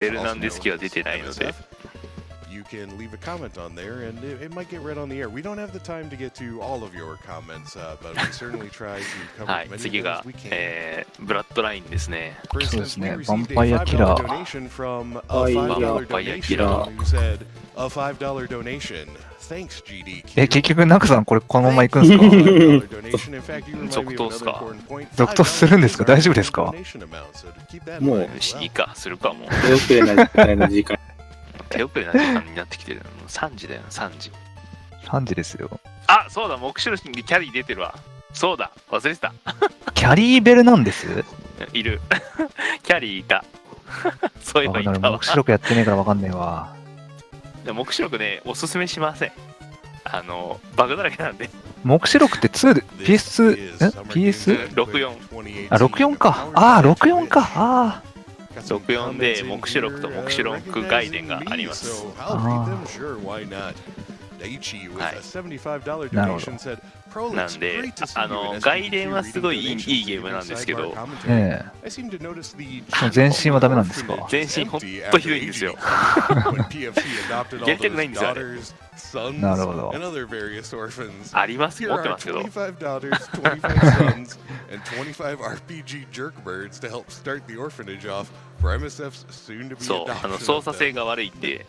ベルナンデスキは出てないので。You can leave a comment on there, and it might get read on the air. We don't have the time to get to all of your comments, but we certainly try to cover は as い、 many 次 of them が as we can. ブラッドラインですね。For そうで instance, す we ね。 received バン a パイアキラ $5 ー。 donation from a バン$5 パイア donation キラー。 who said, a $5 donation. Thanks, GDQ. 結局、ナクさんこれこのまま行くんですか？ $5 donation. In fact, you remind me of 続投っす another か？ important point. 続投するんですか？大丈夫ですか？ Donation amount, so to keep that in もう mind as well. いいか、するかもう。手遅れな時間の時間。手遅れな時間になってきてる。もう3時だよ、3時。 3時ですよ。あ、そうだ、目視録にキャリー出てるわ。そうだ、忘れてた。キャリーベルなんです。いる。キャリーいた。そういえばいたわ。目視録やってねえからわかんねえわ。目視録ね、おすすめしません。バグだらけなんで。目視録って2で PS？PS？ 64。あ、64か。あー、64か。あ64で目視録と目視録外伝があります。なるほど。なんで、外伝はすごいいいゲームなんですけど、ええ。全身はダメなんですか？全身ほんとひどいんですよ。やりたくないんですよ、あれ。なるほど。ありますよ、持ってますけど。そう、操作性が悪いんで、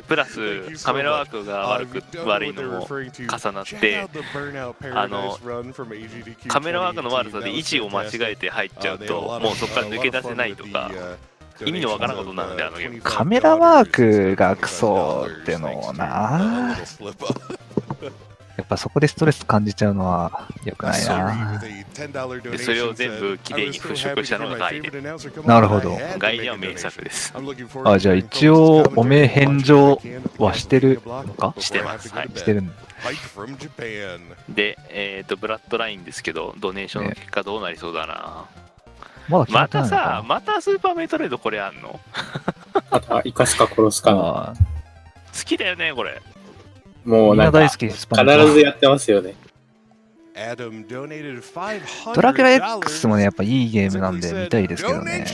プラスカメラワークが悪いのも重なって、カメラワークの悪さで位置を間違えて入っちゃうと、もうそこから抜け出せないとか、意味のわからんことになるんで、あのゲーム。カメラワークがクソってのもな。やっぱそこでストレス感じちゃうのは良くないな。でそれを全部きれいに払拭したのが外伝。なるほど。外伝は名作です。あ、じゃあ一応お名返上はしてるのか？してます。はい。してるんだ。で、ブラッドラインですけど、ドネーションの結果どうなりそうだな。まだ決ままってないのかな。たさ、またスーパーメトロイドこれあんの？あとは生かすか殺すかの。あ好きだよね、これ。もうなんかみんな大好きスパメ必ずやってますよね。ドラキュラ X もね、やっぱいいゲームなんで見たいですけどね。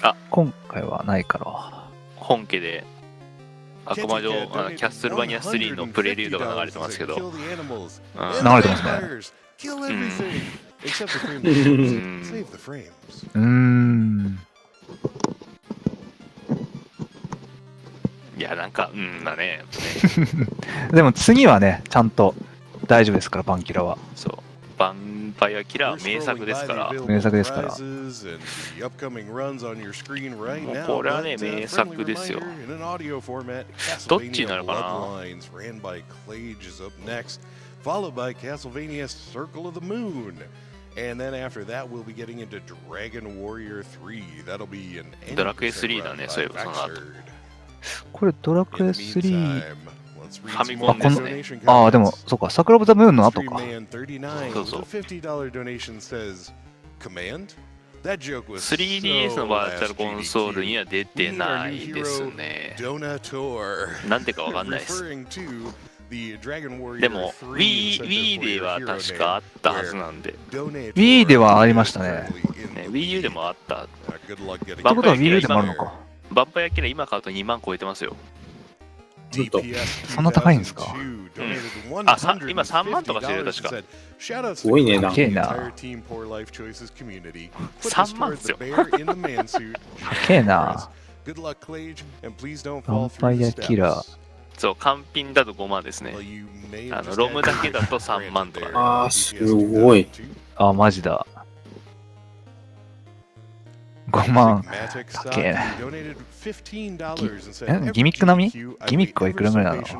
あ、今回はないから。本家で悪魔城キャッスルバニア3のプレリュードが流れてますけど、流れてますね。いや、なんか、だね。でも次はね、ちゃんと大丈夫ですから、バンキラは。そう。バンパイアキラー名作ですから。名作ですから。もうこれはね、名作ですよ。どっちになるかな。And then after that, we'll be getting into Dragon Warrior 3. That'll be an ドラクエ3だね、そういえばその後。これドラクエ3。ファミコンですね。ああ、でも、そうか、サクラ・オブ・ザ・ムーンの後か。そうそう。3DS のバーチャルコンソールには出てないですね。なんでかわかんないです。でも Wii では確かあったはずなんで。Wii ではありましたね。Wii U でもあった。ってことは Wii U でもあるのか。バンパイアキラー今買うと2万超えてますよ。ずっと。そんな高いんですか？あ、今3万とかしてる確か。すごいねな。高えな。3万っすよ。高えな。バンパイアキラー。そう、完品だと5万ですね。ロムだけだと3万とかね。あー、すごい。あ、マジだ。5万。高えな。ギミック並み？ギミックはいくらぐらいなの？ギ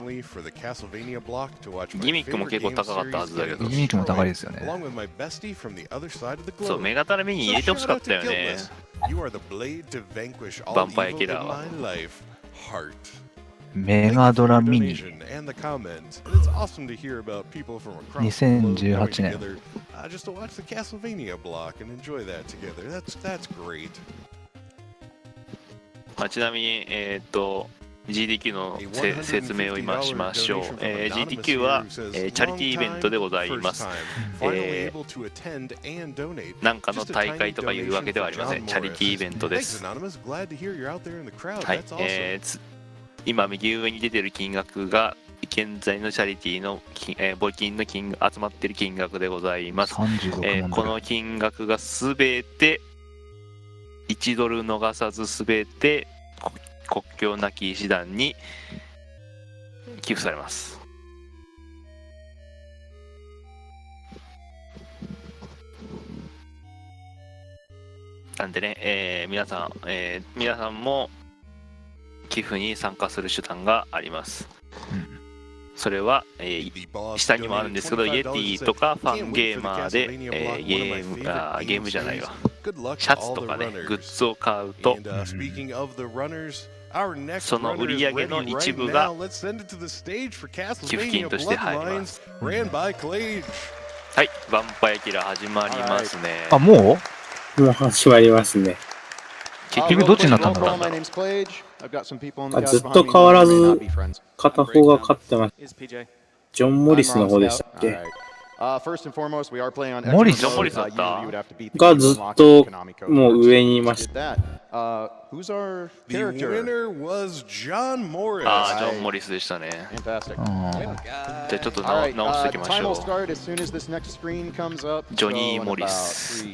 ミックも結構高かったはずだけど。ギミックも高いですよね。そう、メガタラミに入れてほしかったよね。バンパイアキラーは。メガドラミニ2018年。ちなみに、GDQ の説明を今しましょう。GDQ は、チャリティーイベントでございます。なんかの大会とかいうわけではありません。チャリティーイベントです。はい、今右上に出ている金額が現在のチャリティーの募金の集まっている金額でございます。この金額がすべて1ドル逃さずすべて国境なき医師団に寄付されます。なんでね、皆さんも寄付に参加する手段があります。それは、下にもあるんですけど、イエティとかファンゲーマーで、ゲームじゃないわ、シャツとかね、グッズを買うと、その売り上げの一部が寄付金として入ります。はい、バンパイアキラー始まりますね。あ、もう始まりますね。結局どっちになったんだろう。ずっと変わらず片方が勝ってます。ジョン・モリスの方でしたっけ。モリスだったがずっともう上にいました。ああ、ジョン・モリスでしたね。じゃあちょっと直していきましょう。ジョニー・モリス。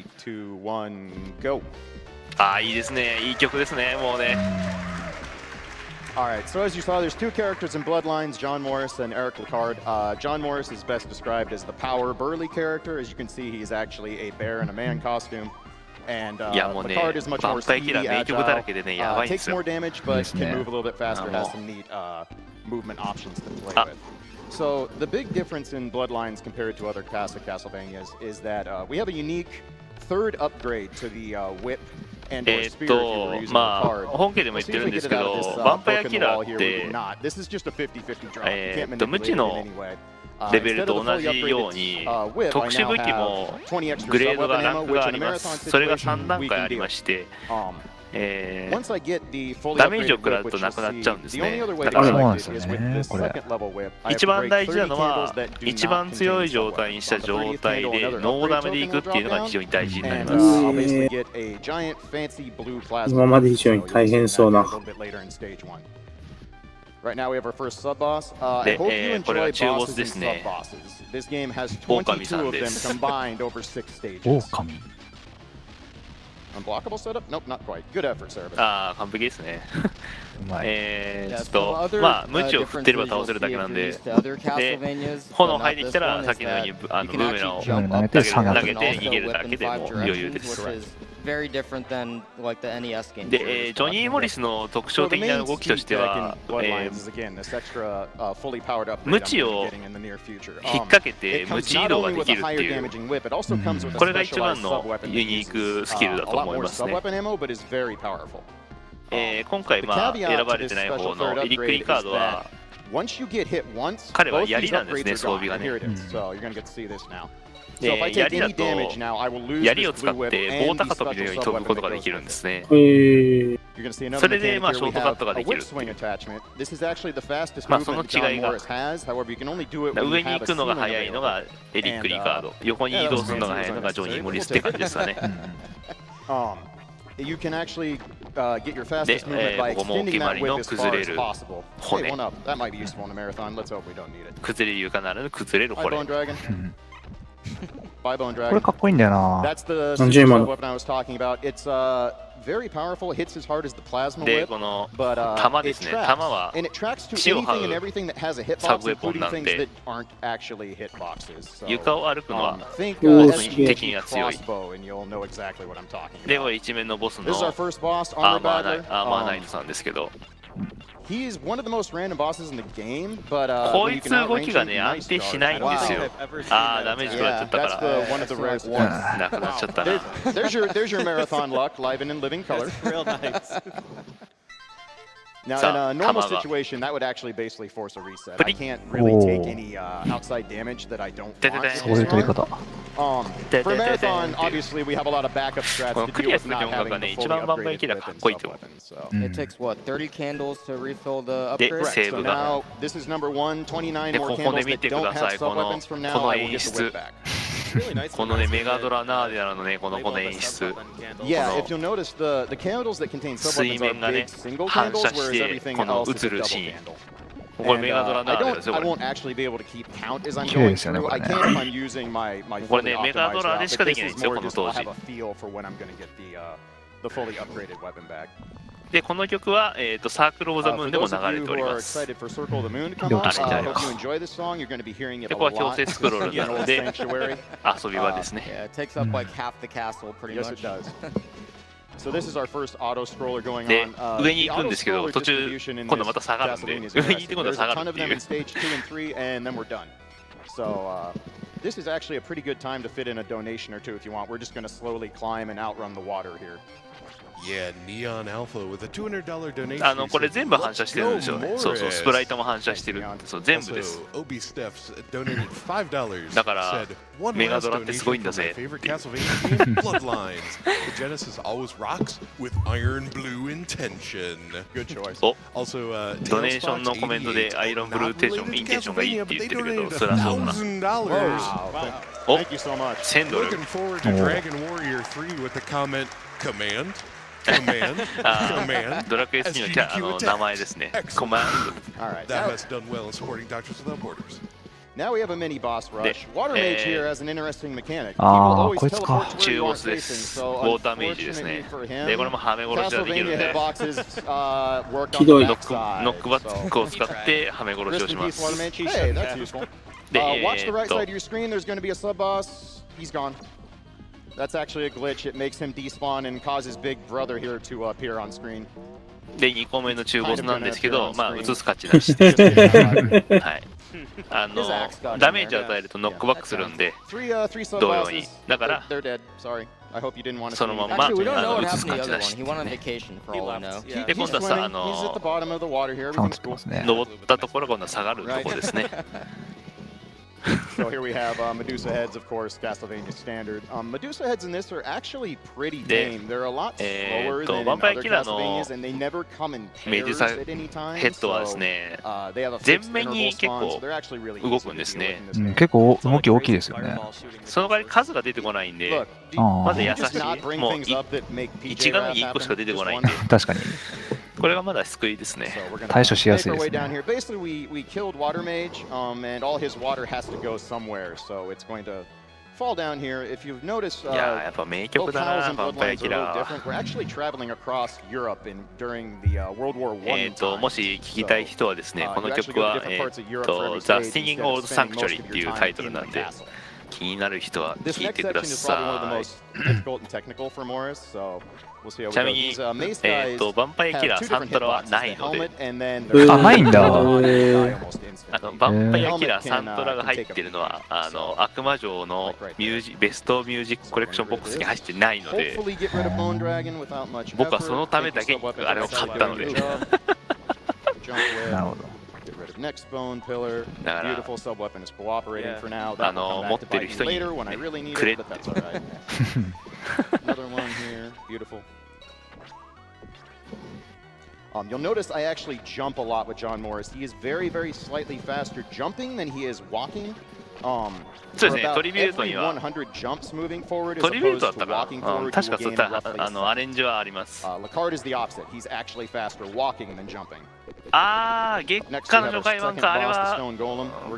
ああ、いいですね。いい曲ですね、もうね。Alright, so as you saw, there's two characters in Bloodlines, John Morris and Eric Lecard. John Morris is best described as the power burly character. As you can see, he's actually a bear in a man costume. And Lecard is much more speedy, agile, takes more damage, but can move a little bit faster, has some neat movement options to play with. So the big difference in Bloodlines compared to other classic Castlevanias is that we have a unique third upgrade to the whip.まあ本家でも言ってるんですけど、バンパイアキラーって無知のレベルと同じように特殊武器もグレードがランクがあります。それが3段階ありまして、ダメージを食らうとなくなっちゃうんですね。だから一番大事なのは一番強い状態にした状態でノーダメでいくっていうのが非常に大事になります。今まで以上に大変そうな。Right now we have our first sub boss. で、これは中ボスですね。狼さんです。狼。Unblockable setup? Nope, not quite. Good effort, Service. ああ、完璧ですね。まあ、無知を振ってれば倒せるだけなんで、炎入ってきたら、さっきのようにブーメランを投げて逃げるだけでも余裕です。で、ジョニー・モリスの特徴的な動きとしては、無知を引っ掛けて無知移動ができるっていう、これが一番のユニークスキルだと思いますね。今回選ばれてない方のエリック・リカードは、彼は槍なんですね、装備がね。で、槍だと槍を使って棒高跳びのように飛ぶことができるんですね。それでショートカットができる。その違いが上に行くのが速いのがエリック・リカード、横に移動するのが速いのがジョニー・モリスって感じですかね。で、ここもお決まりの崩れる骨。崩れる床ならぬ崩れる骨。これかっこいいんだよな。何十万。で、この弾ですね。弾は血を這うサブウェポンなんで、床を歩くのは敵には強い。で、これ一面のボスのアーマーナイトさんですけど、こいつ動きがね、安定しないんですよ。ああ、ダメージ食らっちゃったから。なくなっちゃったな。Now, in a normal situation, that would actually basically force a reset. I can't really take any outside damage that I don't want. そういう取り方。 For Marathon, obviously, we have a lot of backup strats to deal with not having the fully upgraded weapons. So It takes what, 30 candles to refill the upgrade? so now this is number 1, 29 more candles that don't have sub weapons from now. I will get the whip back. このねメガドラならではのねこの演出。 Yeah, if you'll notice, the candles that contain sub weapons are big single candles, whereas everything else is a double candle. これメガドラならではですよ。 I won't actually be able to keep count as I'm going through. I can if I'm using my これねメガド optimized ラ route, でし but かで this きないん is ですよ more この just 当 I'll 時 have a feel for when I'm going to get the fully upgraded weapon back. でこの曲はサークル・オブ・ザ・ムーンでも流れております。 excited for Circle of the Moon to come out, I hope you enjoy this song. You're going to be hearing it で a ここは lot 強制スクロールなの in Old で Sanctuary. 遊び場ですね。 Yeah, it takes up like half the castle pretty Yes, much. it does. So this is our first auto scroller going で on. 上に行くんですけど途中今度また下がるんで上に行って今度は下がるっていう。 Stage 2 and 3, and then we're done. So this is actually a pretty good time to fit in a donation or two if you want. We're just going to slowly climb and outrun the water here. Yeah, Neon Alpha with a $200 donation. これ全部反射してるんですよね。そうそうスプライトも反射してる。そう全部です。 Also, Obi Stephs donated $5. だからメガドラってすごいんだぜ。 Favorite Castlevania game, Bloodlines. The Genesis always rocks with iron blue intention. Good choice. お Also, ドネーションのコメントでアイロンブルーテンションインテンションがいいって言ってるけどそれはそうだな。 $1,000. お Thank you so much. 1000ドル。 Looking forward to Dragon Warrior 3 with the comment, Command. Command. Command. ドラクエ3の名前ですね。コマン All right. That has done well in supporting Doctors Without Borders. Now we have a mini boss rush. Water Mage here has an interesting mechanic. He will ああ、 always こいつか。 teleport to where 中 you ボ aren't スで facing. す。 So ウォーターメイジですね unfortunately for him, でこれもはめ殺しができるん Castlevania で hitboxes work on ひど the い。ノ backside. ックバックを使ってはめ殺しを Rest し in ま peace, Water す。 Mage. Hey, that's useful. で Watch the right side of your screen. There's going to be a sub boss. He's gone. That's actually a glitch. It makes him despawn and causes Big Brother here to appear on screen. で2個目の中ボスなんですけどまあ映す価値なしです。はい。ダメージを与えるとノックバックするんで Three sub 同様に bosses. だから They're dead. Sorry. I hope you didn't want to そのま see ま me. Actually, we don't know what 映 happened す to 価 the 値 other な one. し He went on vacation for all we know. で今 He's 度はさ swimming. He's at the bottom of the water here. 溜まっ Everything's て cool. ますね。登ったところが今度は下がるところですね。 So here we have Medusa heads, of course, Castlevania standard. Medusa heads in this are actually pretty で tame. They're a lot slower バ than ンパイ in ア other キラーの Castlevanias, and they never come in メ pairs デュサ at any time. ヘッドはです So ね they have a 全 fixed 面に interval 結 spawn, 構 so they're actually really 動 easy くん to です deal ね with in this うん、 game. 結構動き大きいですよね。その代わり数が出てこないんで Look, do ああ、まず優 you し just not い bring もう things up that make 一 PJ 画面 Wrath に1個しか happen? 出てこないん Just で one? 確かに。これがまだ救いですね。 So we're gonna 対処しやすい make で our す way down ね。 here. Basically, we killed Water Mage, and all his water has to go somewhere. So it's going to fall down here. If you've noticed, いやーやっぱ名曲だ locales な and バンパイア bloodlines キ are a little ラー different. We're actually traveling across Europe during the World War I もし聞きたい人はですねこの曲はThe Singing Old Sanctuary っていうタイトルなんで気になる人は This 聞い next てくだ section is probably one of the さ most difficult and technical for Morris, so we'll see how い。ちな we み go. に These mace guys バンパイアキ have ラ two ーサン different トラは hitboxes, な the いので helmet and then their あ、ないんだ。 die almost instantly. バンパイアキラーサントラが入ってるのは悪魔城のベストミュージックコレクションボックスに入ってないので Hopefully get rid of Bone Dragon without much 僕はそ effort. のためだけに Taking sub weapons あれを outside 買ったので doing the job. Jump なる whip. ほど。Get rid of next bone pillar. だから Beautiful sub weapon is cooperating for now. That will come 持 back っ to てる bite 人 me に later when I really need くれ it, but that's alright. Another one here. Beautiful. You'll notice I actually jump a lot with John Morris. He is very, very slightly faster jumping than he is walking. そうですね、トリビュートにはトリビュートだったかな、確かそういったアレンジはあります。Lacard is the opposite. He's actually faster walking than jumping. ああ、月下の除海版か、あれは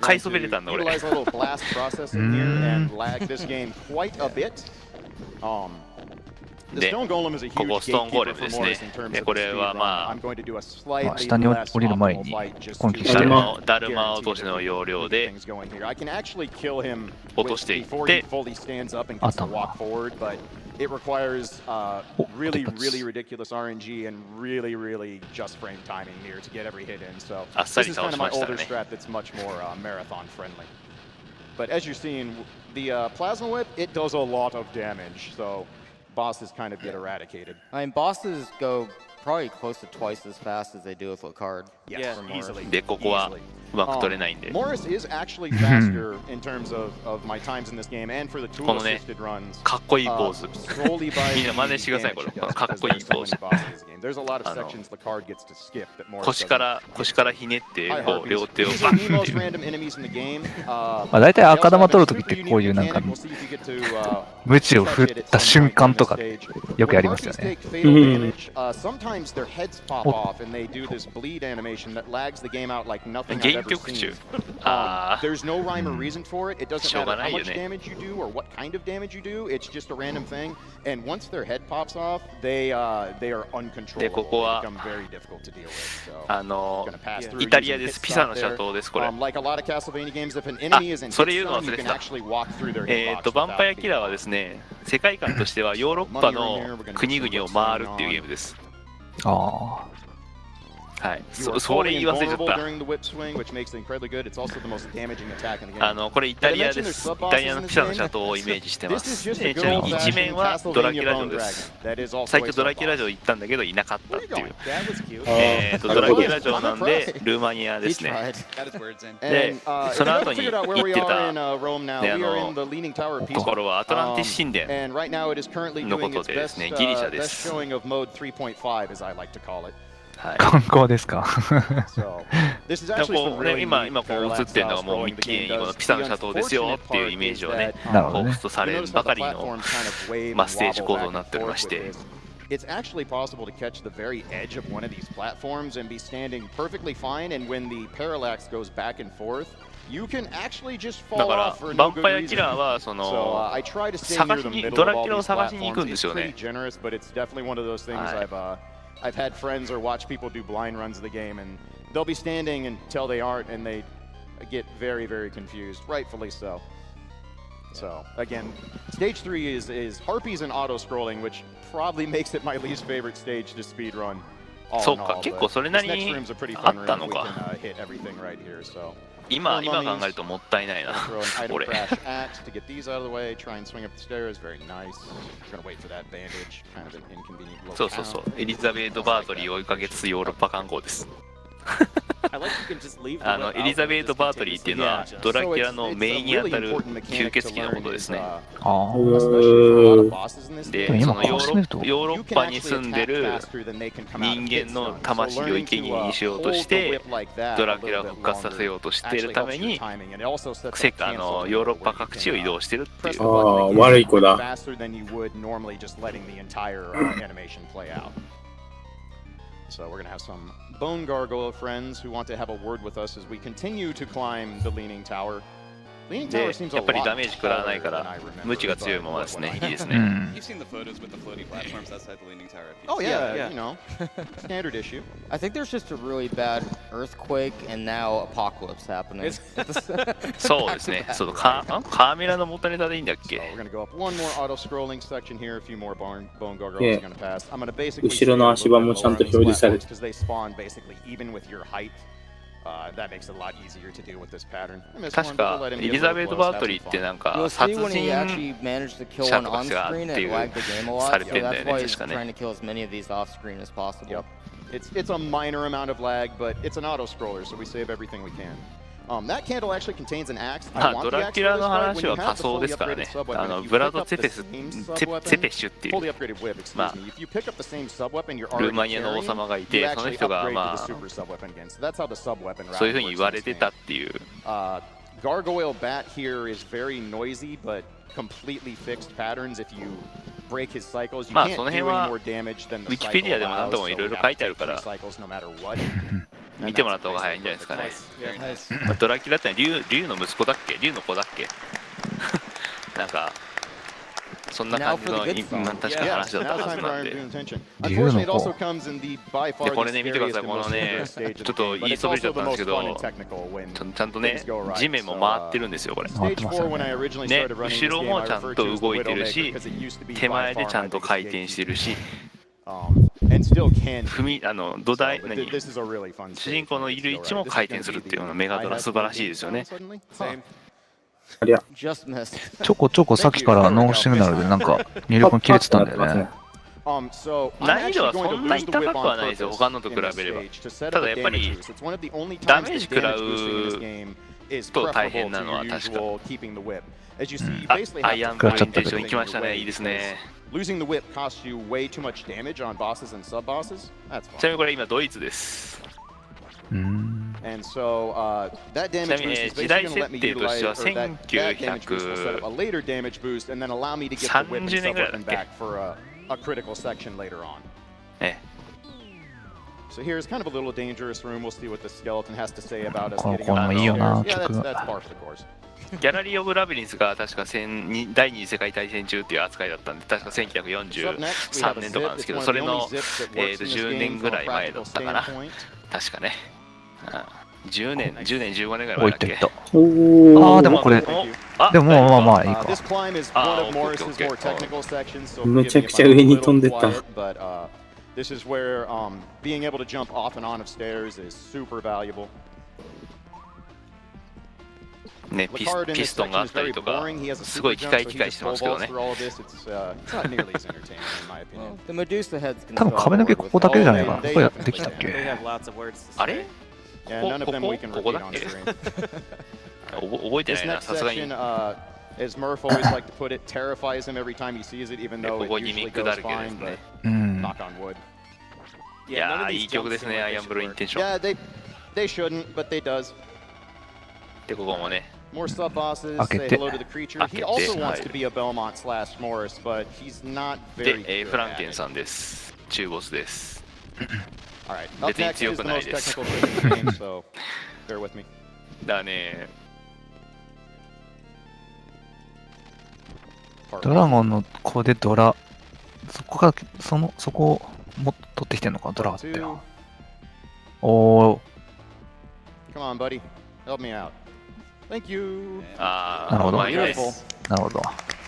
買いそびれたんだ俺。Utilize a little blast processing here and lag this game quite a bit. The Stone Golem is a huge gatekeeper for Morris in terms of the speed run. I'm going to do a slightly less optimal fight just to ダルマ落としの要領で I can actually kill him 落としていっ before he て fully stands up and gets to walk forward, but it requires really, really ridiculous RNG and really, really just frame timing here to get every hit in. So this is kind of my older strat that's much more marathon friendly. But as you're seeing, the Plasma Whip, it does a lot of damage. So bosses kind of get eradicated. I mean, bosses go Probably close to twice as fast as they do with Lacard. Yes, or more. easily. でここはうまく取れないんで、 Morris is actually faster in terms of my times in this game and for the tool このね assisted runs. かっこいいポーズ Solely by みんな真似してくださいこれ the damage かっこいい because ポー there's ズ so many bosses in this game. There's a lot of sections Lacard gets to skip that Morris 腰からひねってこう両手をバ These ッ are the て most いう random enemies in the game. まあ大体赤玉取るときってこういうなんか無知を振った瞬間とかよくやりますよね。 Sometimes their heads pop off and they do this bleed animation that lags the game out like nothing I've 原 ever 曲 seen. 中あ There's no rhyme or reason for it. It doesn't しょうが matter な how いよ much ね。 damage you do or what kind of damage you do. It's just a random thing. And once their head pops off, they are uncontrollable. でここは They become very difficult to deal with. So ー gonna pass through イタリア using で hit すピサの stop 斜 there. 塔ですこれ Like a lot of Castlevania games, if an enemy is in それ hit 言うの zone, 忘 you れて can た actually walk through their hitbox バンパイア without キラーはですね世界観としてはヨーロッパの国々を回るっていうゲームです。あはい、 You are それ fully 言い忘れちゃっ invulnerable た。 during the whip swing, which makes it incredibly good. It's also the most damaging attack in the game. これイタリアです。イタリアのピサの斜塔をイメージしてま This す。 is ち just な a み good に一面 old-fashioned はドラキュ Castlevania ラ城 Bone で Dragon. す。 That is also 最 a 近ドラキュラ sub-boss. 城行ったんだけどいなかったっていう That was cute. ドラキュラ城なんでルーマニア He ですね。 tried. Got his words in. で And その I 後 haven't に figured out 行 where っ we て are た in Rome now. で We are in the Leaning Tower ところはアトランティス神殿 and right now it is currently の doing こ its とでです best, ねギリシャで best す。 showing of mode 3.5, as I like to call it. はい。観光ですか。 So this is で actually こ some うね really 今 neat こう映ってるのがもう parallax 綺麗 style にこ scrolling の the ピサ game の does. 斜塔ですよっていうイメージをね なるほどねポストされ You る notice ば how か the りの platforms kind of wave まあ and ステージ wobble 構造 back になっており and まし forth て with this. It's actually possible to catch the very edge of one of these platforms and be standing perfectly fine, and when the parallax goes back and forth, you can actually just だ fall から off for バ no ン good パイアキ reason. ラーはそ So の I try to stay 探 near し the に middle ド of ラ all キュラを these 探しに行くん platforms. で It's すよ pretty ね。 generous, but it's definitely one of those things I've had friends or watched people do blind runs of the game, and they'll be standing until they aren't, and they get very, very confused, rightfully so. So again, stage 3 is harpies and auto scrolling, which probably makes it my least favorite stage to speed run. そうか結構それなりにあったのか。今考えるともったいないな俺。そうそうそうエリザベート・バートリーを追いかけつつヨーロッパ観光です。エリザベート・バートリーっていうのはドラキュラの姪にあたる吸血鬼のことですね。あでそのヨーロッパに住んでる人間の魂を生贄にしようとしてドラキュラを復活させようとしているためにヨーロッパ各地を移動してるっていう。悪い子だ。So we're going to have some bone gargoyle friends who want to have a word with us as we continue to climb the Leaning Tower. Leaning で Tower seems や a っぱり lot ダメージ食らわないか taller than ら I remember, 無知が強い but- ままですね。いいですうね。ん。 You've seen the photos with the floating platforms outside the Leaning Tower. Oh yeah, Yeah. you know, standard issue. I think there's just a really bad earthquake and now apocalypse happening. そうですね。そのカーメラの元ネタでいいんだっ So け we're going to go up one more auto-scrolling section here, a few more bone gargoyles Yeah. are going to pass. I'm going to basically 後ろの足場もちゃんと表示されて because they spawn basically even with your height. That makes it a lot easier to deal with this pattern. 確かエリザベート・バートリーってなんか You'll 殺 see when he 人 actually managed to kill 者 one とか on があっ screen てい and う lag the game a さ lot. れ So てんだ that's よね why he's 確か trying ね。 to kill as many of these off screen as possible. Yep. It's a minor amount of lag, but it's an auto-scroller, so we save everything we can. That candle actually contains an axe. ま I あ want ド the ラ axe キュ for ラ this の fight. 話 When you は have 仮 the 想 fully ですからね upgraded。sub-weapon, if you ブラ pick ド up ツェ the ペス same ツ sub-weapon- ェペシュっていう fully upgraded whip, excuse まあ me. If you pick up the same sub-weapon you're ルー already マニアの王 carrying, 様がい you てその actually 人が upgrade ま to the あ super sub-weapon again. So that's how the sub-weapon そういうふう route に works 言わ in れ this て game. たっていう。 Gargoyle bat here is very noisy, but completely fixed patterns. If you break his cycles, you まあ can't その do 辺は any more damage than ウ the ィキペディ cycle アでも何 allows. とも So いろい we ろ have 書い to てある take から three cycles no matter what. 見てもらった方が早いんじゃないですかね。 Very nice. まあドラキュラって竜の息子だっけ竜の子だっけなんかそんな感じの今確か Yeah, 話だった now the は time ず for なん our で。 attention. 竜の子。 Unfortunately, it also comes in the by far でこれ the ね見てくだ scariest さい and この most ね dangerous stage of ちょ the っと game, 言い but it's そびれちゃ also っ the たんです most け fun and ど technical when ちゃんとね things go right. 地面も回ってるんですよこれ。回って Stage ますよ 4, when I ね。 originally ね started running this 後ろ game, も I ちゃん referred と to as the 動いてる Widowmaker し because it used to be 手 by 前で far ちゃ my んと biggest 回転して gatekeeper. るし And still can. 土 So, 台 but 何 this is a really fun 主 stage 人公 when のい things る go 位置も right. This is 回 gonna 転するって be いうの the がメガドラ highlight 素晴らしいですよね。 suddenly. Same. ありゃ、 Just missed. ちょこちょこさっきからノーシグナルでなんか入力切れてたんだよね。So 難易度はそんなに高くはないですよ、他のと比べれば。ただやっぱりダメージ食らうと大変なのは確か。アイアンブリンテーション行きましたね、いいですね。Losing the whip costs you way too much damage on bosses and sub-bosses. That's fine. ちなみにこれ今ドイツです。And so that damage boost is basically going to let me utilize or that damage boost will set up a later damage boost and then allow me to get the whip and sub-weapon back for a critical section later on. So here's kind of a little dangerous room. We'll see what the skeleton has to say about us getting out of the stairs. Yeah, that's part of the course. ギャラリー・オブ・ラビリンスが確か第二次世界大戦中っていう扱いだったんで、確か1943年とかなんですけど、それの、10年ぐらい前だったかな。確かね。10年、15年ぐらい前だっけ。ああ、でもこれ、でもまあいいか。めちゃくちゃ上に飛んでった。This is where being able to jump off and on of stairs is super valuable. ね、ピストンがあったりとか、すごい機械してますけどね。多分壁抜けここだけじゃないかな。ここやってきたっけ？あれ？ここだっけ？覚えてないな、さすがに。As Murph always like to put it, terrifies him every time he sees it, even though it usually goes fine, but knock on wood. いやー、いい曲ですね、アイアンブルインテンション。Yeah, they shouldn't, but they does. で、ここもね。More sub bosses, say hello to the creature. He also wants to be a Belmont slash Morris, but he's not very good. で、フランケンさんです。中ボスです。Alright, up next is the most technical trick in the game, so bear with me. だね。ドラゴンの子でそこをもっと取ってきてんのか、ドラって。おー。Come on, buddy. Help me out. Thank you. ああ、なるほど。なるほど。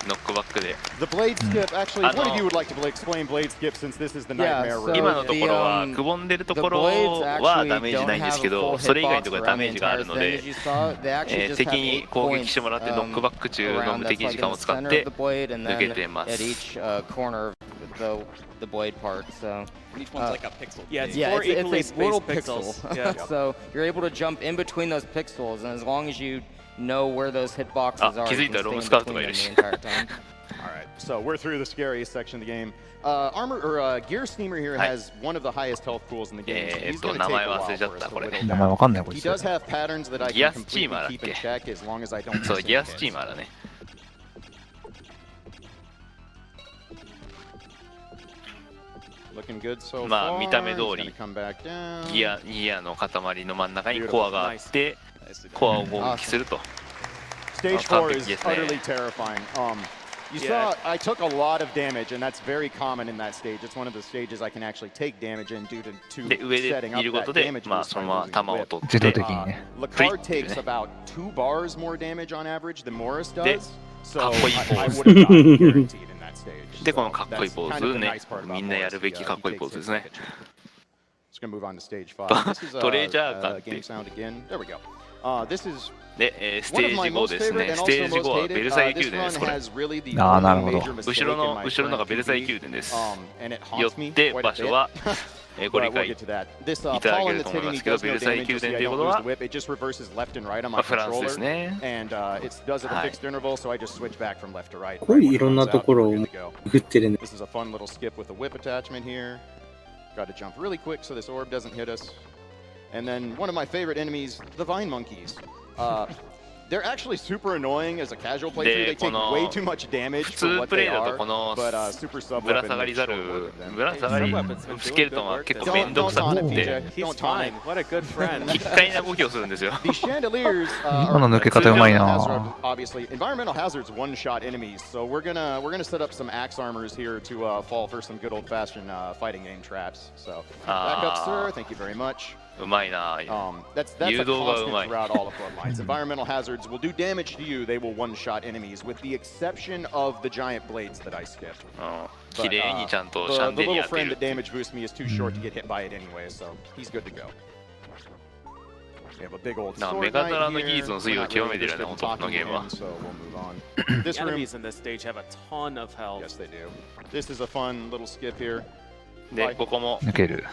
ノックバックで。The blade skip, actually, one of you would like to explain blade skip since this is the nightmare room. 今のところは、くぼんでるところはダメージないんですけど、それ以外のところはダメージがあるので、敵に攻撃してもらってノックバック中の無敵時間を使って抜けてます。The blade part, so each one's like a pixel. It's little pixels. So you're able to jump in between those pixels, and as long as you know where those hitboxes are, you can stay in between them the entire time. Alright, so we're through the scariest section of the game. Gear Steamer here has one of the highest health pools in the game. He's going to take a while for us to whittle down. He does have patterns that I can completely keep in check as long as I don't miss anything. そう、ギアスチーマーだね。まあ見た目通りギアの塊の真ん中にコアがあってコアを攻撃すると。Stage 4 is utterly terrifying. You saw I took a lot of damage, and that's very common in that stage. It's one of the stages I can actually take damage in due to setting up that damage boost. Lecard takes about 2 bars more damage on average than Morris does, so I would have gotten guaranteed in that stage. で、このかっこいいポーズね、みんなやるべきかっこいいポーズですね。トレジャー感って。で、ステージ5ですね。ステージ5はベルサイユ宮殿です、これ。ああ、なるほど。後ろのがベルサイユ宮殿です。よって場所はご理解いただけると思いますけど、ベルサイユ宮殿ということは、フランスですね。こういういろんなところを振ってるね。Got to jump really quick so this orb doesn't hit us. And then one of my favorite enemies, the vine monkeys. They're actually super annoying as a casual playthrough. They take way too much damage for what they are. But super sub weapon makes short work of them. ぶら下がりスケルトンは結構めんどくさくて、Don't taunt him. What a good friend. 奇怪な動きをするんですよ。The chandeliers 今の抜け方うまいな。 obviously environmental hazards one-shot enemies. So we're gonna set up some axe armors here to fall for some good old-fashioned fighting game traps. So back up, sir. Thank you very much. うまいな。 That's a constant throughout all of Bloodlines. Environmental hazards will do damage to you. They will one-shot enemies, with the exception of the giant blades that I skipped. 綺麗にちゃんとシャン The デリ little ア当て friend る that damage boosts me is too short to get hit by it anyway, so he's good to go. We have a big old メ sword ガドラ knight の技術 here. の水 We're を not 極 really めてるよね、 interested 本 in 当この talking ゲー to ムは him, so we'll move on. The This room, enemies in this stage have a ton of health. yes, they do. This is a fun little skip here. で、ここも抜ける。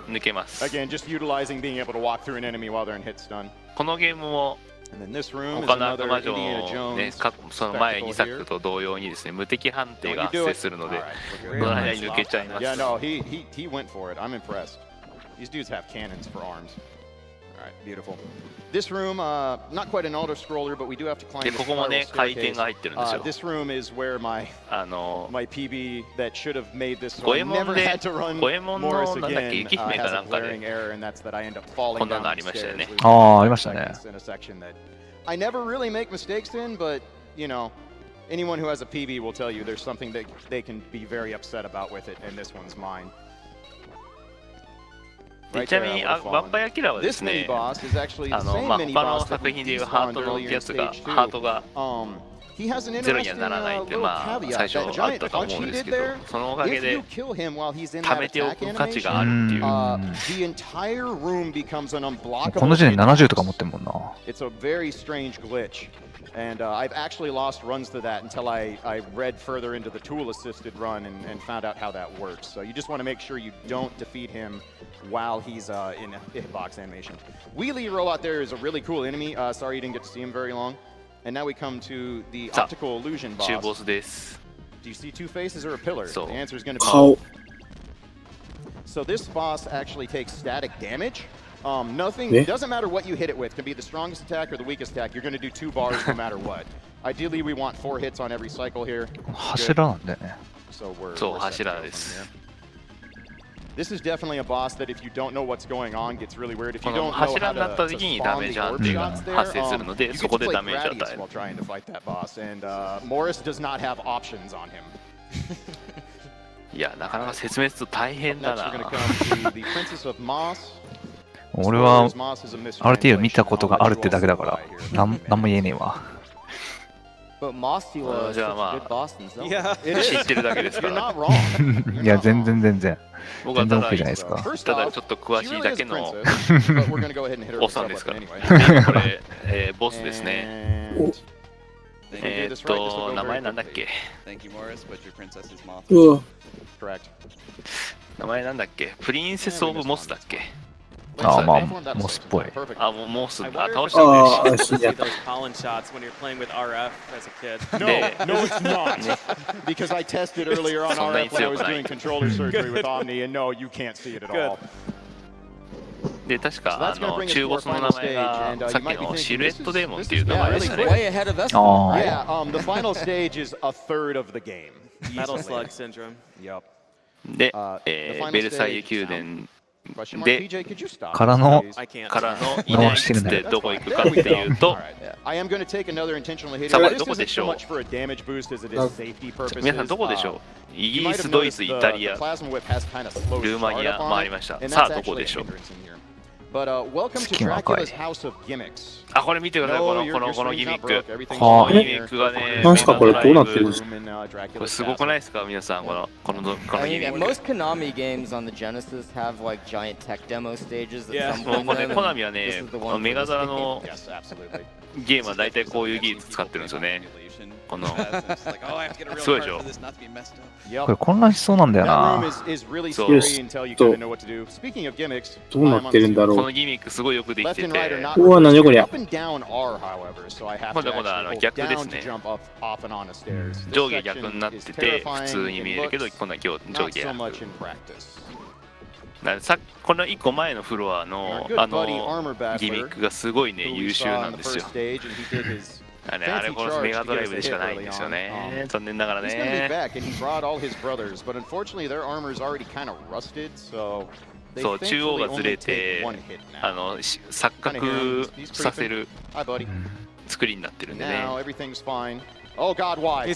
抜けます。 Again, just utilizing being able to walk through an enemy while they're in hit stun. このゲームも And then this room is 他の悪 another 魔城 Indiana の、ね、 Jones その前2 spectacle 作 here. と同様にですね、無敵判定 Don't が you 発 do 生 it? するので、 Alright, こ we're の good. 間に抜けちゃいます。 Yeah, no, he went for it. I'm impressed. These dudes have cannons for arms. All right, beautiful. This room, not quite an auto scroller, but we do have to climb で、 the ここも spiral ね、回転 staircase. が入ってるんですよ。 This room is where my 五 PB that should have made this so 右 I 衛門 never で had to run 五右衛門の Morris なんだっけ again 駅姫か has な a んかで glaring error, and that's that I end up falling こんなの down あり the ましたよ stairs, ね。 losing ああ、ありましたね。 seconds in a section that I never really make mistakes in, but you know, anyone who has a PB will tell you there's something that they can be very upset about with it, and this one's mine. でちなみにバンパイアキラーはで This す mini ね、boss is actually the ま same あ mini 他の boss that 作 we 品でいうハー despawned トの earlier や in つが、 stage ハー 2. トが He has an ゼロに interesting はならないって little まあ caveat. 最初 That あっ giant たと思 punch うん he です did けど、 there, そのおかげ if で you kill him while he's in 貯 that めてお attack く価値 animation, があるっていう。 the entire room becomes an この unblockable 時点で hitbox. 70とか持ってんもんな。 It's a very strange glitch. And I've actually lost runs to that until I read further into the tool-assisted run and found out how that works. So you just want to make sure you don't defeat him while he's in a hitbox animation. Wheelie Robot there is a really cool enemy. Sorry you didn't get to see him very long. And now we come to the optical illusion 中ボ boss. スです。 Do you see two faces or a pillar? So- The answer is going to be 顔。 So this boss actually takes static damage. Nothing, Yeah. doesn't matter what you hit it with. Can be the strongest attack or the weakest attack. You're going to do 2 bars no matter what. Ideally, we want 4 hits on every cycle here. 柱なんだよね。 So we're そう、 we're set to 柱 go で from す。 there. This is definitely a boss that if you don't know what's going on, gets really weird. If こ you の don't know how 柱になった to 時に spawn ダメー the ジ判 orb 定が shots there, 発生するの you で、 get そ to こで play ダメージを与 Gradius える while。trying to fight that boss, and Morris does not have options on him. いや、なかなか説明すると大変だ Next, we're going to な。 come to the Princess of Moss. 俺は Moss is a mistranslation. ある程度見たことがあるってだけだか I'll ら let you all say なんも言えねえわ。 But Mossula isじゃ such あまあ a good boss in Zelda. Yeah. It is. 知ってるだけですか You're ら。 not wrong. いや、全然全然。僕はただ全然 OK じゃないですか。 First ただ off, ちょっと詳 she しい really だ is け a の princess, but we're going to go ahead and hit her おっ with さん sub ですか weapon ら。 anyway. これ、ボスですね。 And if we do this right, this will go 名 very 前なんだっ quickly. け Thank you, Morris, but your princess is moth. うわ。 Correct. 名前なんだっけプリンセス・オブ・モスだっけああ、まあ、 That モスっぽい。 perfect. あ、もうモス、あ、 I wonder 倒 if したん Ah, で I it's see see that. those pollen shots when you're playing with RF as a kid. No, no, it's not. Because I tested earlier on そんなに RF when I 強 was くない doing controller surgery with Omni, and no, you can't see it at all. で、確 So か、 that's going to bring us 中 to ボ our スの final 名前 stage, が and さっ you き might be の thinking, シルエ this ットデーモン is, っていう this 名 is 前で really したね。 Way ahead of us. ああ、 Yeah, the final stage is a third of the game. Metal Easily. slug syndrome. Yep. で、 the final ベルサイユ stage 宮殿 Question mark, で PJ, could you stop? からの please? I can't. からのいないっつってどこ行くかっていうと All、right. I am going to take another intentional hit. さあ This どこで isn't し so ょう much for a damage boost as it is safety purposes. 皆さんどこでしょうイギ You リ might ス、 have ドイ noticed ツ、イ the, タリア the、plasma whip has kind of slow ルーマニ start ア up 回 on りました。 and さあ that's どこ actually で a しょう hindrance in here. But welcome to 好きな赤い。 Dracula's House of Gimmicks. あ、これ見てください、 No, この your この your この screen's ギミ not ック。 broke. こ Everything's はあの fine ギミ here. ックがね、なんすかこれどうなってるんですか Room in, これ Dracula's すごくないですか皆さん、この I ギミ mean, ック。 most Konami games on the Genesis have like giant tech demo stages that Yeah. some もう bring これ them, コ and ナミは this ね is the one メ for ガ this ドラ game. の Yes, absolutely. ゲームは大体こういう技術使ってるんですよね。この Oh, すごいでしょ。Yep. これ混乱しそうなんだよ That room な。 is really So- scary until you kind of know what to do. Speaking of gimmicks, どうなってるんだろう。このギミックすごいよくでき left て and right are て、 not うわ、なんじゃこりゃ。 up and down are, however, so I have to 今度は actually hold 逆で down すね。 to jump up off and on a stairs. This 上下 section 逆になって is て terrifying 普通に見えるけど and 今度は上 looks 下 not so 逆。 much in practice. この1個前のフロアの Our good buddy Armor ギミッ Battler, クがすごいね who we 優秀 saw な in ん the ですよ first。stage, and he did his あれこのメガドライブでしかないんですよね。残念ながら He's going to be ね。 back, and he brought all his brothers, but unfortunately their armor is already kind of rusted, so they そう中央 thankfully がずれ only take て one hit now. 錯覚させる Hi, buddy. 作りになってるんでね。 Now everything's fine. Oh God, why?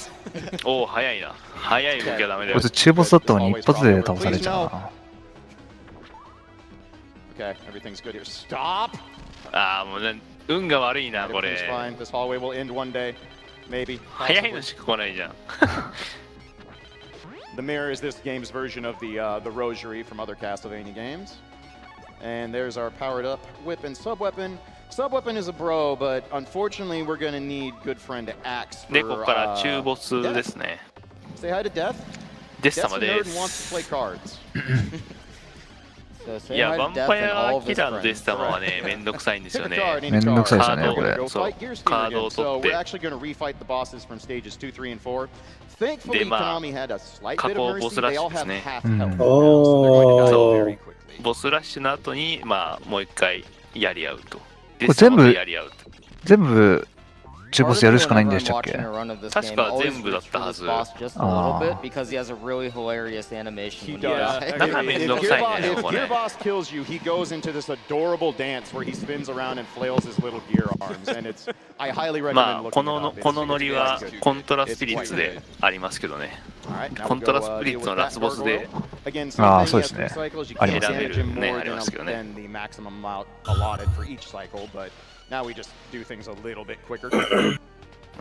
おお早いな。早い動きはダメだよこいつ。中ボスだったのに一発で倒されちゃうな。 Okay, everything's good here. Stop. ああもうね運が悪いなこ Everything's れ。 fine. This hallway will end one day, maybe. 早い possibly. のしか来ないじゃん。 The mirror is this game's version of the rosary from other Castlevania games. And there's our powered up whip and sub weapon. Sub weapon is a bro, but unfortunately we're gonna need good friend Axe for, でここから中ボスですね。 Say hi to Death. デス Death's 様 a で nerd and す。 wants to play cards. So い say や hi ヴ to ァン Death パ and イ all ア of キ his ラーのデ friends. ス様はねめんどくさいんですよ Pick a ね。 card, any めんど card. くさいですよね、カードこれ。 Go そう fight Gear Steamer カードを again. 取 So っ we're て actually going to refight the bosses from stages 2, 3, and 4. Thankfully, でまあ Konami had a slight 過 bit 去 of ボ mercy. スら They しい all です have ね。 half うん health now, so they're going to die Oh. very quickly. ボスラッシュの後にまあもう一回やり合うと。デれス様全部とやり合うと。全部中ボスやるしかないんでしたっけ？確か全部だったはず。Because he has a really hilarious animation. He when does. dies. なんかめんどくさいね If これ。 Gear Boss kills you, he goes into this adorable dance where he spins around and flails his little gear arms, and it's. I highly ま recommend あこ looking の it up. このノリは It's コントラスピリッ quite ツでありますけどね。 Alright, now コ we ントラ go, スピリッ deal ツの with ラ that スボス gargoyle. で Again, same ああ、 thing, そう he で has すね。 three cycles. You あり can't ますね。 damage him more ありますけどね。 than the maximum amount allotted for each cycle, but now we just do things a little bit quicker.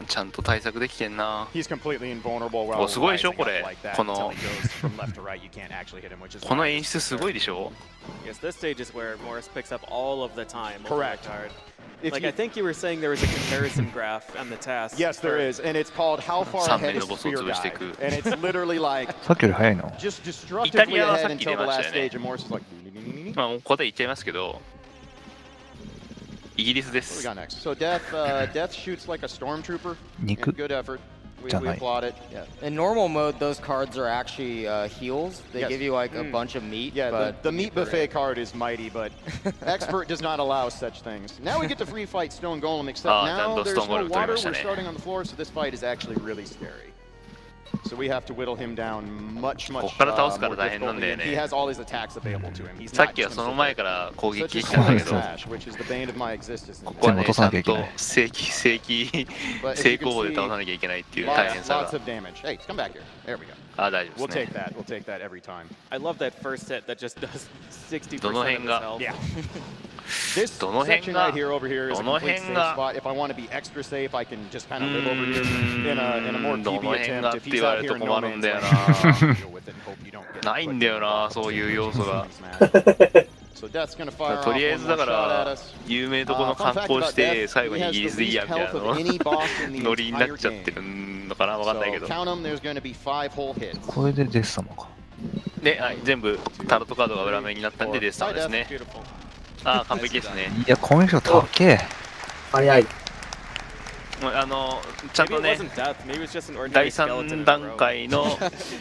ちゃんと対策できてんな。 He's completely invulnerable while おすごいでしょ rising こ up れ。 like that こ until の he goes from left to right. You can't actually hit him, which is この why 演出すごいでしょ。 Yes, this stage is where Morris picks up all of the time. Correct. Card. If Like you- I think you were saying there was a comparison graph on the task. Yes, there is, and it's called How Far 3 Ahead 面 is のボスを Spear 潰して Guy, いく。 and it's literally like さっきより早いの？ just destructively イタリアはさ ahead っき until 出 the ました last よね。 stage, and Morris is like. まあもう答え言っちゃいますけど、イギリスで What we す。 got next? So Death shoots like a stormtrooper. 肉 Good effort. We じゃない。 applaud it. Yeah. In normal mode, those cards are actually heals. They Yes. give you like a bunch of meat. Yeah, but the meat buffet card is mighty, but Expert does not allow such things. Now we get to free fight Stone Golem, except Ah, now then the there's Stone no Golem water. 取りました We're ね。 starting on the floor, so this fight is actually really scary. So we have to whittle him down much, こ much こから倒すから more 大変なん difficultly, だよ and he ね。 has all his attacks available to him. He's さ not っきは just そ gonna の sit 前 there. から攻 Such 撃 as してたんだけ Sonic ど、 Smash, which is the bane of my existence. ここはねちゃんと But 正 as 成 you can 功で see, 倒さなきゃいけないっていう大変 lots, さ lots が。 of damage. Hey, come back here. There we go. あ、大丈 We'll 夫です take ね。 that. We'll take that every time. I love that first hit that just does 60% どの of 辺 his が health. Yeah. This どの section 辺が right here over here is a どの complete 辺 safe が spot. If I want to be extra safe, I can just kind of live over here in a more どの PB 辺が attempt. っ If て he's 言わ out れる here と in 困 no るん man's だよ land, な。 deal with it and hope you don't get ないんだよな、そういう要素が。 So Death's gonna fire と off りあえ one ず more だか shot at ら us. 有名どこの Fun 観 fact 光 about して Death, 最後 he にイ has ギ the リスでいい least やみたい health な of の any boss in the ノリになっ entire ちゃってる game. のかな、わかんない So けど。 count them. There's going to be 5 whole hits. これでデス様か。で、はい、全部タロットカードが裏面になったんでデスターですね。 Beautiful. あ、完璧ですね。いや、コミュ障高え。早い。もうちゃん Maybe と it ね、 wasn't death. Maybe it was just an ordinary 第 skeleton 3 in a 段 row. 階の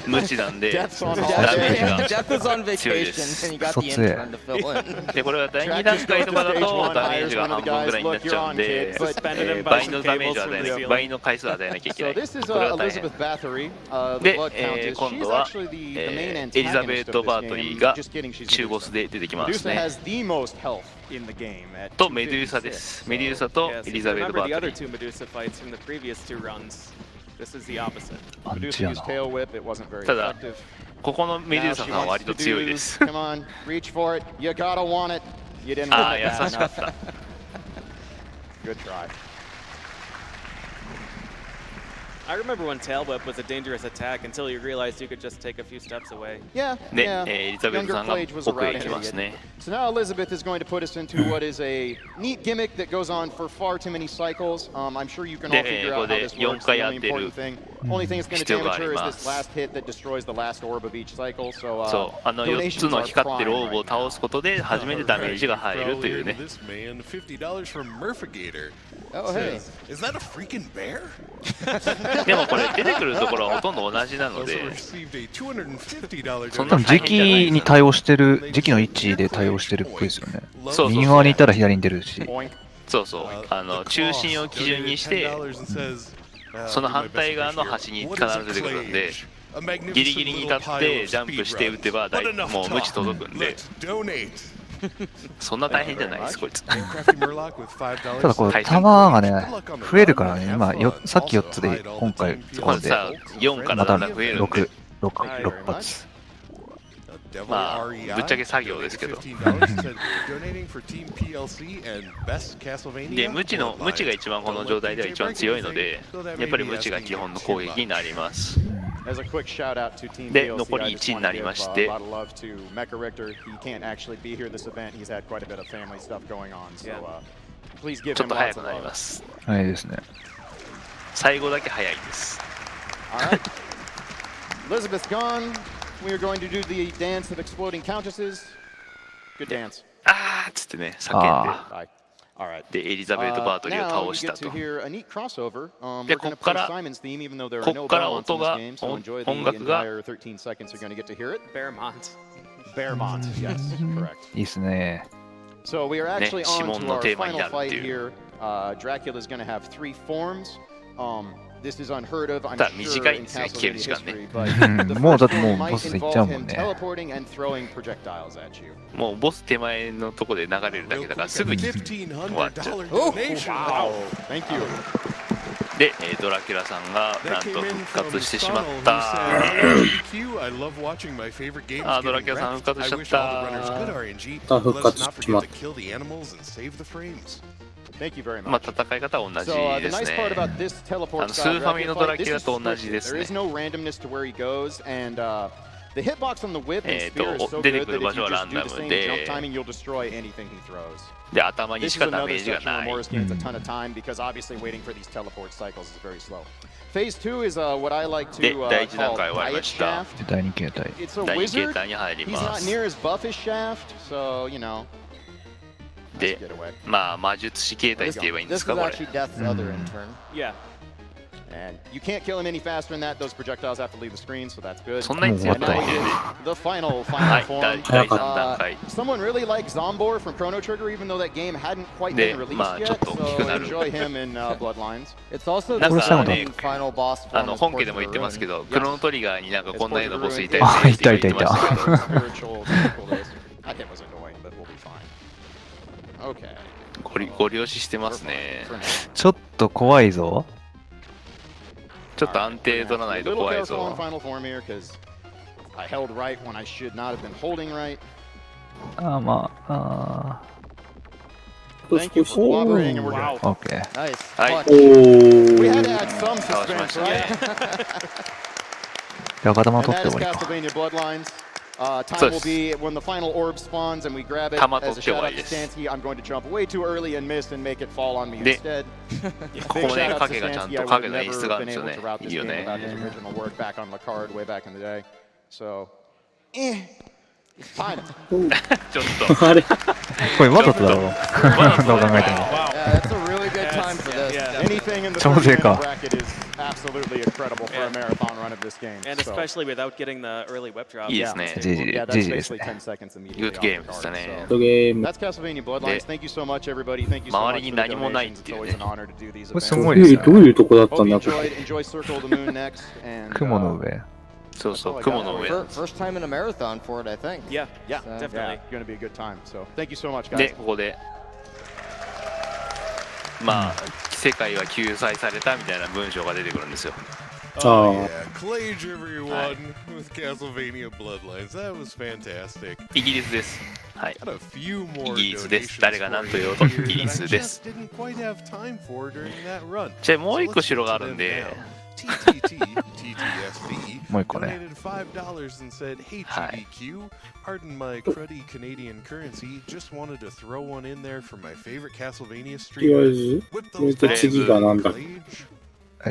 無知なんで、ダ Death's on メ holiday. ージが Death is on 強いで vacation, す and you got the So clear. intern to fill in. で、これは第2段階とかだとダメージが半分ぐらいになっちゃうんで、倍のダメージを与えない、倍の回数を与えなきゃいけな So い。 this is これは大変。 Elizabeth Bathory. The で blood countess. 今 She's 度は actually the main エリザベ antagonist ート・ of バ this ートリ game. ーが Just kidding, she's 中ボ Medusa. スで出てきます Medusa ね。 has the most health in the game at とメデューサです。メデューサと Yes, エ if リ you ザベート・ remember バ the ート other リー。 two Medusa fights from the previous two runs. This is the opposite. アンチ Medusa や used な。 tail whip. It wasn't very ただ effective. ここのメデュ Now ーサ she さんは wants 割 to と強いで do. す。 Come on, reach for it. You gotta want it. You didn't あ want あ、 it 優 bad しかっ enough. た。 Good try. I remember when tail whip was a dangerous attack until you realized you could just take a few steps away. Yeah, で、 yeah. エリザベート Younger さんが Klaige was a 奥へ route 行きます idiot. ね。 So now Elizabeth is going to put us into what is a neat gimmick that goes on for far too many cycles. I'm sure you can all で、 figure ここ out how で this 4 works. The 回や only ってる important thing, only thing that's going to 必要が damage あり her is ま this す。 last hit that destroys the last orb of each cycle. So そう、4つ donations の are 光ってる prime オーブを right 倒 now. すことで初めてダメージが入るというね。 This man, $50 from Murphigator. Oh hey. Is that a freaking bear? でもこれ出てくるところはほとんど同じなの Also で、 received a $250そんな多分時期に対応してる、時期の位置で対応してるっぽいですよね。そうそう右側にいたら左に出るし。 Boink. そうそう、中心を基準にして、その反対側の端に必ず出てくるんで、ギリギリに立ってジャンプして打てばもう無知届くんで、そんな大変じゃないです、こいつ。ただこれ弾がね、増えるからね、今さっき4つで今回これでさ、4からまただんだん増えるんで、 6発。まあ、ぶっちゃけ作業ですけど。で、無知が一番この状態では一番強いので、やっぱり無知が基本の攻撃になります。As a quick shout out to Team で、 PLC, 残り I just 1に want な to り give まし a て、 lot of love to Mecha Richter. He can't actually be here this event. He's had quite a bit of family stuff going on. So Please give ちょっ him と lots 早 of くなり love. ます。はいですね。最後だけ早いです。All right. Elizabeth's gone. We are going to do the dance of exploding countesses. Good dance. あーっつってね、叫んあBye. All right. で、エリザベート・バートリーを Now 倒 you した get と。 to hear a neat crossover. で、 We're こ going to っか play ら、 Simon's theme, even though there こ are no っから Belmonts 音 in this が、 game. So enjoy the 音楽が、 entire 13 seconds you're going to get to hear it. Bearmont. Bearmont, yes, correct. いいですね。 So we are actually ね、指 on 紋 to の our テーマに final なるっ fight ていう。 here. Dracula is going to have 3 forms. This is unheard of, I'm ただ sure, 短いん in ですね、聞ける Castlevania 時間ね。 history, but the もうだ first っても form うボ might ス行っちゃう involve もん him ね。 teleporting and throwing projectiles at you. もうボス手前のとこで流れるだけだからすぐに終わっちゃう。 $1,500 donation. Wow, thank you. で、ドラキュラさんがなん That と came in 復 from 活してしまっ Sonal, who た。 said, SGDQ, I love watching my favorite games ドラ getting キュラさん wrecked. 復活し I ちゃ wish っ all the runners た。 good RNG. 復 Let 活 us not しまっ forget to kill the animals and save the frames. Thank you very ま much. あ戦い方は同じ So で the す nice part ね。 about this teleport スー style ファミの Dracula ドラ fight, キュ this ラ is と同じ scripted. です There ね is。no randomness to where he goes, and the hitbox on the whip and spear is so 出て good く that る if 場 you 所はラ just ン do ダ the ム same jump で、 timing, you'll destroy anything he throws. で、頭に This し is かダメ another ージが section な where い。 Morris gains a ton of time because obviously waiting for these teleport cycles is very slow. Phase 2 is what I like で、 to 第一段 call 階終わりま Riot した。 Shaft. 第2形態。 It's a 第2形 wizard. 態に入り He's ま not す。 near as buff as Shaft, so you know. で、まあ魔術師形態って言えばいいんで This すか is これ。 actually Death's other intern. Yeah. And you can't kill him any faster than that. Those projectiles have to leave the screen, so that's good. そんなに強く And な now い we んだよね。 get the final はい、 form. 第3段階。 Someone really liked Zombor from Chrono Trigger, even though that game hadn't quite で been released まあちょっ yet. と大きく So なる。 enjoy him in Bloodlines. It's also なん the かね、 final boss form is 本家で Portrait も言ってますけ of ど、クロノトリガーになんか It's こんなよう Portrait な of ボス Ruin. いたよねって言ってましたけど。 Spiritual circle days. That game was annoying, but we'll be fine. Okay. ご了承してますね。 For now. ちょっと怖いぞ。ちょっと安定取らないと A little 怖い careful ぞ on。final form here, because I held right when I should not have been holding right. まあ、Thank you for cooperating, and we're Wow. good. OK。 Nice. はい。 Clutch. We had to add some 倒しまし suspense, たね。 right? で、赤玉 And 取って that 終 is わりか。 Castlevania Bloodlines. Time そうで will す。 be when the final orb spawns and we grab it 玉取 as っ a て終 shout わ out り to です。 Stansky. I'm going to jump way too early and miss and make it fall on me で instead. ここも Big ね、 shout out to 影がちゃん Stansky. I と would 影 have の演出 never がある been んですよ able ね to route。い this いよ game ね。 without his original work back on the card way back in the day. So, time. ちょっと。あれこれわざとだろう。どう考えても。 Yeah, that's a really good time for this. Yeah. Anything in the 調整 30-minute か。 bracket is absolutely incredible for a marathon run of this game. And So, especially without getting the early whip drop. いいですね。 yeah, that's じじですね。 basically 10 seconds immediately グッド off ゲ the ームで card. したね。 So, ゲーム。 that's Castlevania Bloodlines. Thank you so much, everybody. Thank you so 周 much りに for the 何もないっ donations. て It's いう always ね an。honor to do these これす events. ごいですね。どういうとこだった Hope ん you だこれ。 enjoy Circle of the Moon next. And, 雲の上。そうそう、雲の上。 First time in a marathon for it, I think. Yeah, yeah, so, yeah, definitely. going to be a good time. So thank you so much, で、 guys. ここで、まあ、世界は救済されたみたいな文章が出てくるんですよ。Oh yeah, Klaige everyone with Castlevania Bloodlines. That was fantastic. イギリスです。はい。 Got a few more イギリスです。 donations 誰が for 何と you 言おうとイ here ギリ that I スです just。didn't quite have time for during that run. じゃあもう一 So 個 let's 城 get があ to るん them で、 now. TTT, もう一個ね。 donated $5 and said, "Hey はい GDQ, pardon my cruddy Canadian currency, just wanted to throw one in there for my favorite Castlevania とりあ streamer. えず、 Whip those 次がなんだ Klaige."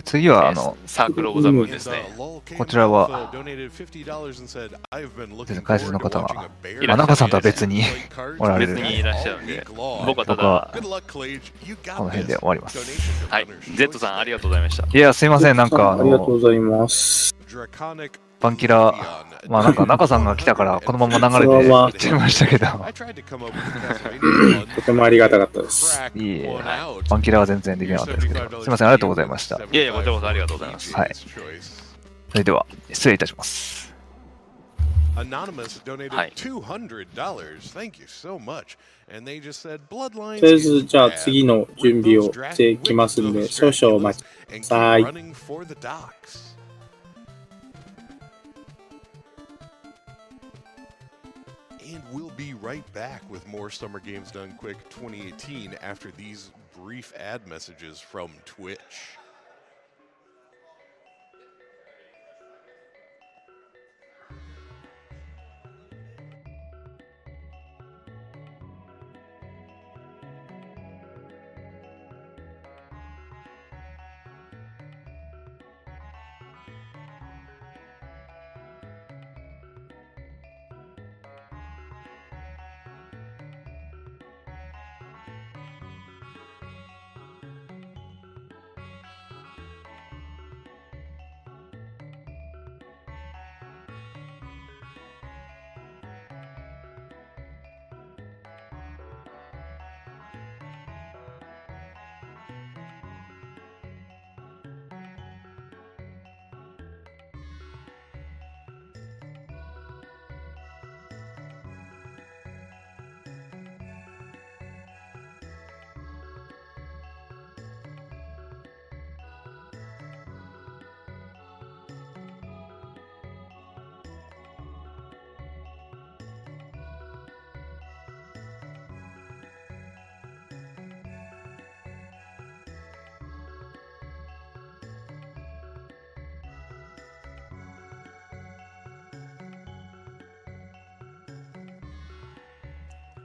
次はサークル・オブ・ザ・ムーン And, ですね。 Lol came こちらは off, donated $50 and said, "I've been looking 解説 forward の to 方 watching は a bear いらっしゃい中さんとは別に play cards おられる別にいらっしゃるんで all week long." 僕はた僕はだ、 Good luck, Klaige. You こ got の辺 this. で終わります。 Donation to はい Runner's。 Z さんありがとうございました。いや、すいません。なんかありがとうございます。 Draconic バンキラ、まあなんか中さんが来たからこのまま流れていっちゃいましたけど、 I tried to come up with a Castlevania とてもありがたかったです。 crack いいえ one out. バンキラは全然できなかったですけど、すいません、ありがとうございました。いやいやこちらこそありがとうございますはいそれでは、失礼いたします。 Anonymous donated はい。 $200. Thank you so much. And they just said Bloodlines とりあえず、 is じゃあ bad. 次の準備をしていきますんで、少々お待ちくだ and さ keep い。 running for the docks. And we'll be right back with more Summer Games Done Quick 2018 after these brief ad messages from Twitch.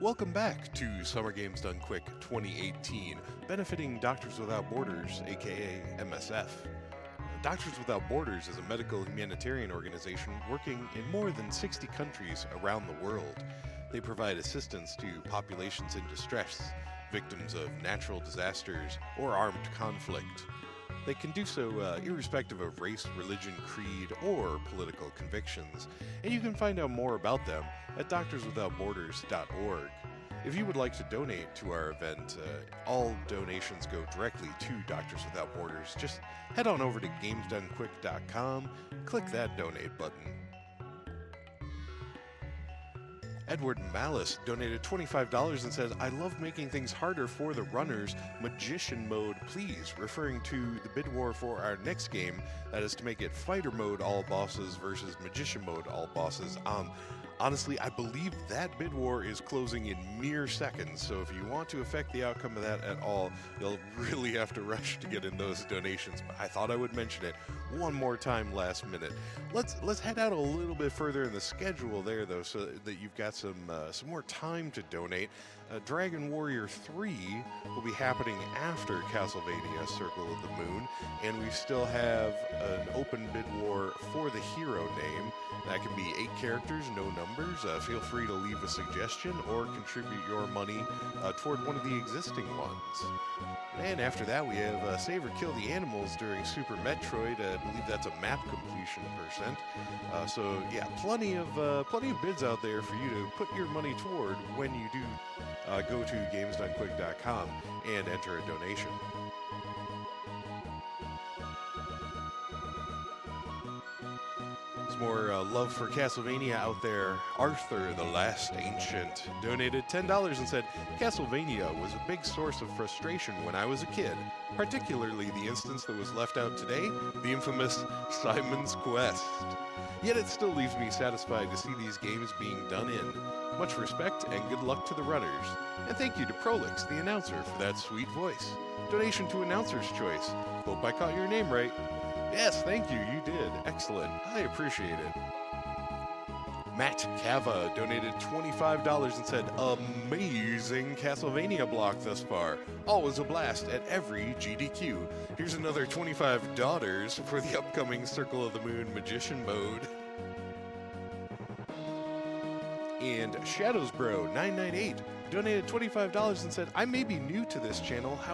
Welcome back to Summer Games Done Quick 2018, benefiting Doctors Without Borders, aka MSF. Doctors Without Borders is a medical humanitarian organization working in more than 60 countries around the world. They provide assistance to populations in distress, victims of natural disasters, or armed conflict. They can do so irrespective of race, religion, creed, or political convictions, and you can find out more about them at doctorswithoutborders.org. If you would like to donate to our event, all donations go directly to Doctors Without Borders. Just head on over to gamesdonequick.com, click that donate button. Edward Malice donated $25 and says, I love making things harder for the runners. Magician mode, please. Referring to the bid war for our next game, that is to make it fighter mode all bosses versus magician mode all bosses. Honestly, I believe that bid war is closing in mere seconds, so if you want to affect the outcome of that at all, you'll really have to rush to get in those donations. But I thought I would mention it one more time last minute. Let's head out a little bit further in the schedule there, though, so that you've got some more time to donate. Dragon Warrior 3 will be happening after Castlevania Circle of the Moon, and we still have an open bid war for the hero name. That can be 8 characters, no numbers. Feel free to leave a suggestion or contribute your money toward one of the existing ones. And after that, we have Save or Kill the Animals during Super Metroid. I believe that's a map completion percent. So yeah, plenty of bids out there for you to put your money toward when you do go to gamesdonequick.com and enter a donation. More love for Castlevania out there. Arthur, the Last Ancient, donated $10 and said, Castlevania was a big source of frustration when I was a kid, particularly the instance that was left out today, the infamous Simon's Quest. Yet it still leaves me satisfied to see these games being done in. Much respect and good luck to the runners. And thank you to Prolix, the announcer, for that sweet voice. Donation to Announcer's Choice. Hope I caught your name right. Yes, thank you, you did. Excellent. I appreciate it. Matt Cava donated $25 and said, amazing Castlevania block thus far. Always a blast at every GDQ. Here's another $25 for the upcoming Circle of the Moon Magician mode. And Shadows Bro 998 donated $25 and said, I may be new to this channel,